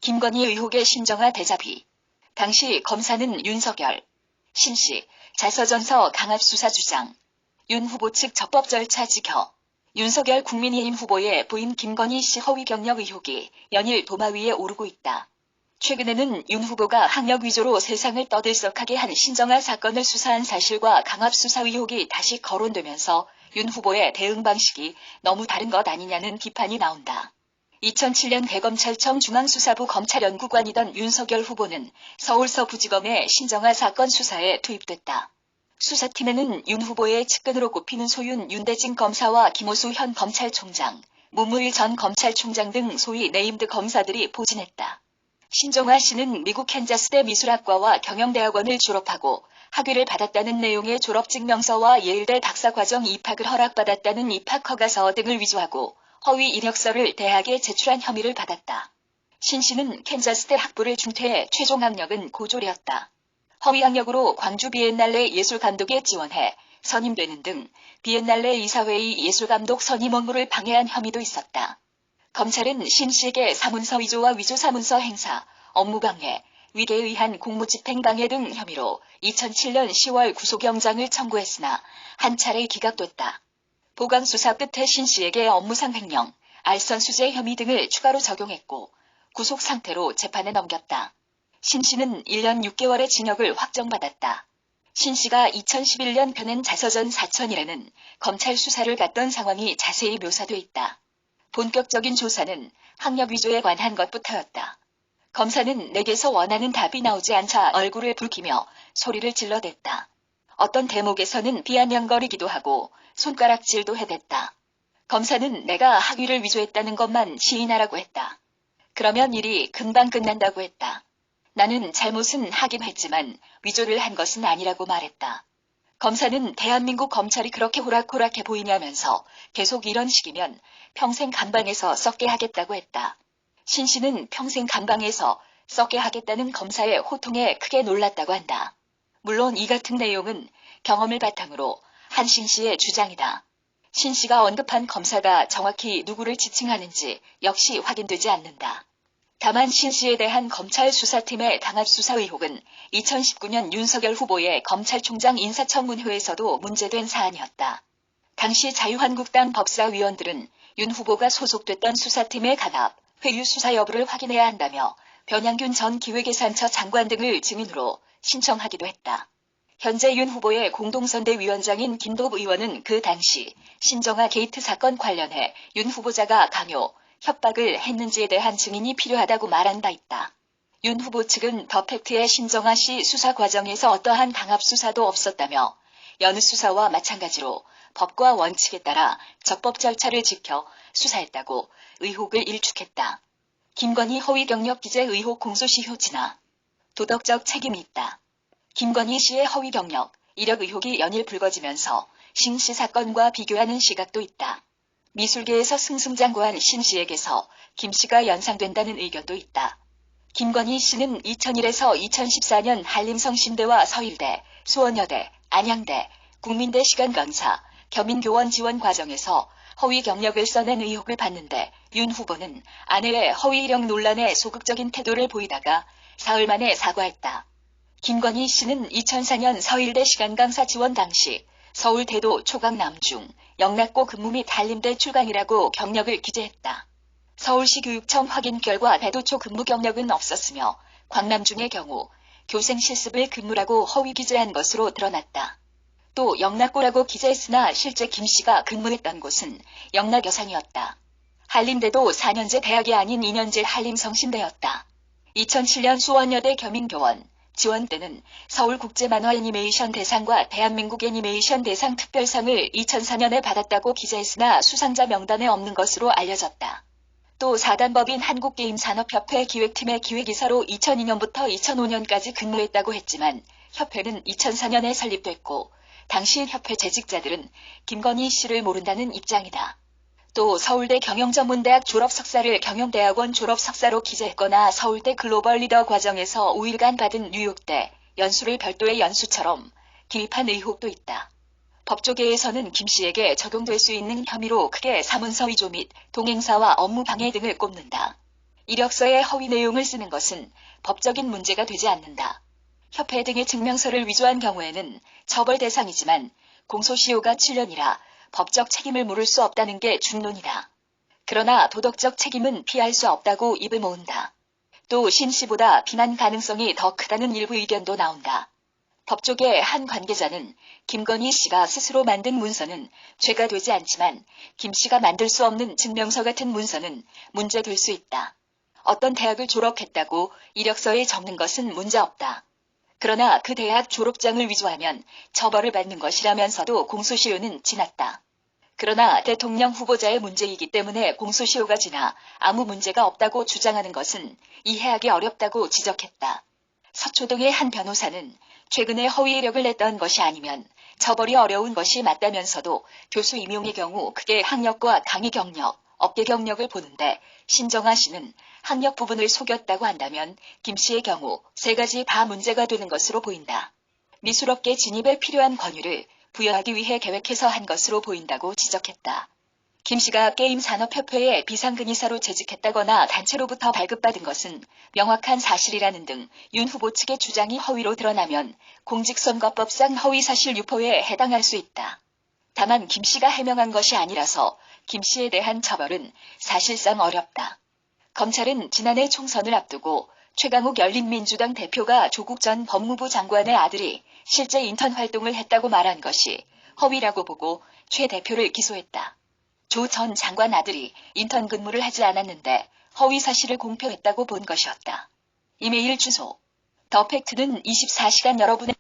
김건희 의혹의 신정아 대자비. 당시 검사는 윤석열, 신씨, 자서전서 강압수사 주장. 윤 후보 측 적법 절차 지켜. 윤석열 국민의힘 후보의 부인 김건희 씨 허위 경력 의혹이 연일 도마 위에 오르고 있다. 최근에는 윤 후보가 학력 위조로 세상을 떠들썩하게 한 신정아 사건을 수사한 사실과 강압수사 의혹이 다시 거론되면서 윤 후보의 대응 방식이 너무 다른 것 아니냐는 비판이 나온다. 2007년 대검찰청 중앙수사부 검찰연구관이던 윤석열 후보는 서울서부지검의 신정아 사건 수사에 투입됐다. 수사팀에는 윤 후보의 측근으로 꼽히는 소윤 윤대진 검사와 김호수 현 검찰총장, 문무일 전 검찰총장 등 소위 네임드 검사들이 포진했다. 신정아 씨는 미국 캔자스대 미술학과와 경영대학원을 졸업하고 학위를 받았다는 내용의 졸업증명서와 예일대 박사과정 입학을 허락받았다는 입학허가서 등을 위조하고 허위 이력서를 대학에 제출한 혐의를 받았다. 신 씨는 캔자스대 학부를 중퇴해 최종 학력은 고졸이었다. 허위 학력으로 광주 비엔날레 예술감독에 지원해 선임되는 등 비엔날레 이사회의 예술감독 선임 업무를 방해한 혐의도 있었다. 검찰은 신 씨에게 사문서 위조와 위조 사문서 행사, 업무방해, 위계에 의한 공무집행방해 등 혐의로 2007년 10월 구속영장을 청구했으나 한 차례 기각됐다. 보강수사 끝에 신 씨에게 업무상 횡령, 알선수재 혐의 등을 추가로 적용했고 구속 상태로 재판에 넘겼다. 신 씨는 1년 6개월의 징역을 확정받았다. 신 씨가 2011년 펴낸 자서전 4,000일에는 검찰 수사를 갔던 상황이 자세히 묘사돼 있다. 본격적인 조사는 학력 위조에 관한 것부터였다. 검사는 내게서 원하는 답이 나오지 않자 얼굴을 붉히며 소리를 질러댔다. 어떤 대목에서는 비아냥거리기도 하고 손가락질도 해댔다. 검사는 내가 학위를 위조했다는 것만 시인하라고 했다. 그러면 일이 금방 끝난다고 했다. 나는 잘못은 하긴 했지만 위조를 한 것은 아니라고 말했다. 검사는 대한민국 검찰이 그렇게 호락호락해 보이냐면서 계속 이런 식이면 평생 감방에서 썩게 하겠다고 했다. 신 씨는 평생 감방에서 썩게 하겠다는 검사의 호통에 크게 놀랐다고 한다. 물론 이 같은 내용은 경험을 바탕으로 한 신 씨의 주장이다. 신 씨가 언급한 검사가 정확히 누구를 지칭하는지 역시 확인되지 않는다. 다만 신 씨에 대한 검찰 수사팀의 강압수사 의혹은 2019년 윤석열 후보의 검찰총장 인사청문회에서도 문제된 사안이었다. 당시 자유한국당 법사위원들은 윤 후보가 소속됐던 수사팀의 강압, 회유 수사 여부를 확인해야 한다며 변양균 전 기획예산처 장관 등을 증인으로 신청하기도 했다. 현재 윤 후보의 공동선대위원장인 김도읍 의원은 그 당시 신정아 게이트 사건 관련해 윤 후보자가 강요, 협박을 했는지에 대한 증인이 필요하다고 말한 바 있다. 윤 후보 측은 더 팩트의 신정아 씨 수사 과정에서 어떠한 강압 수사도 없었다며 여느 수사와 마찬가지로 법과 원칙에 따라 적법 절차를 지켜 수사했다고 의혹을 일축했다. 김건희 허위 경력 기재 의혹 공소시효 진화. 도덕적 책임이 있다. 김건희 씨의 허위 경력, 이력 의혹이 연일 불거지면서 신 씨 사건과 비교하는 시각도 있다. 미술계에서 승승장구한 신 씨에게서 김 씨가 연상된다는 의견도 있다. 김건희 씨는 2001에서 2014년 한림성신대와 서일대, 수원여대, 안양대, 국민대 시간 강사, 겸임교원 지원 과정에서 허위 경력을 써낸 의혹을 받는데 윤 후보는 아내의 허위 이력 논란에 소극적인 태도를 보이다가 사흘 만에 사과했다. 김건희 씨는 2004년 서일대 시간 강사 지원 당시 서울대도 초강 남중, 영락고 근무 및 한림대 출강이라고 경력을 기재했다. 서울시 교육청 확인 결과 대도초 근무 경력은 없었으며 광남중의 경우 교생 실습을 근무라고 허위 기재한 것으로 드러났다. 또 영락고라고 기재했으나 실제 김 씨가 근무했던 곳은 영락 여상이었다. 한림대도 4년제 대학이 아닌 2년제 한림성신대였다. 2007년 수원여대 겸임교원 지원 때는 서울국제만화 애니메이션 대상과 대한민국 애니메이션 대상 특별상을 2004년에 받았다고 기재했으나 수상자 명단에 없는 것으로 알려졌다. 또 사단법인 한국게임산업협회 기획팀의 기획이사로 2002년부터 2005년까지 근무했다고 했지만 협회는 2004년에 설립됐고 당시 협회 재직자들은 김건희 씨를 모른다는 입장이다. 또 서울대 경영전문대학 졸업석사를 경영대학원 졸업석사로 기재했거나 서울대 글로벌 리더 과정에서 5일간 받은 뉴욕대 연수를 별도의 연수처럼 기입한 의혹도 있다. 법조계에서는 김 씨에게 적용될 수 있는 혐의로 크게 사문서 위조 및 동행사와 업무 방해 등을 꼽는다. 이력서에 허위 내용을 쓰는 것은 법적인 문제가 되지 않는다. 협회 등의 증명서를 위조한 경우에는 처벌 대상이지만 공소시효가 7년이라 법적 책임을 물을 수 없다는 게 중론이다. 그러나 도덕적 책임은 피할 수 없다고 입을 모은다. 또 신 씨보다 비난 가능성이 더 크다는 일부 의견도 나온다. 법조계 한 관계자는 김건희 씨가 스스로 만든 문서는 죄가 되지 않지만 김 씨가 만들 수 없는 증명서 같은 문서는 문제될 수 있다. 어떤 대학을 졸업했다고 이력서에 적는 것은 문제없다. 그러나 그 대학 졸업장을 위조하면 처벌을 받는 것이라면서도 공소시효는 지났다. 그러나 대통령 후보자의 문제이기 때문에 공소시효가 지나 아무 문제가 없다고 주장하는 것은 이해하기 어렵다고 지적했다. 서초동의 한 변호사는 최근에 허위 이력을 냈던 것이 아니면 처벌이 어려운 것이 맞다면서도 교수 임용의 경우 그게 학력과 강의 경력, 업계 경력을 보는데 신정아 씨는 학력 부분을 속였다고 한다면 김 씨의 경우 세 가지 다 문제가 되는 것으로 보인다. 미술업계 진입에 필요한 권유를 부여하기 위해 계획해서 한 것으로 보인다고 지적했다. 김 씨가 게임산업협회에 비상근의사로 재직했다거나 단체로부터 발급받은 것은 명확한 사실이라는 등 윤 후보 측의 주장이 허위로 드러나면 공직선거법상 허위사실 유포에 해당할 수 있다. 다만 김 씨가 해명한 것이 아니라서 김 씨에 대한 처벌은 사실상 어렵다. 검찰은 지난해 총선을 앞두고 최강욱 열린민주당 대표가 조국 전 법무부 장관의 아들이 실제 인턴 활동을 했다고 말한 것이 허위라고 보고 최 대표를 기소했다. 조 전 장관 아들이 인턴 근무를 하지 않았는데 허위 사실을 공표했다고 본 것이었다. 이메일 주소. 더 팩트는 24시간 여러분의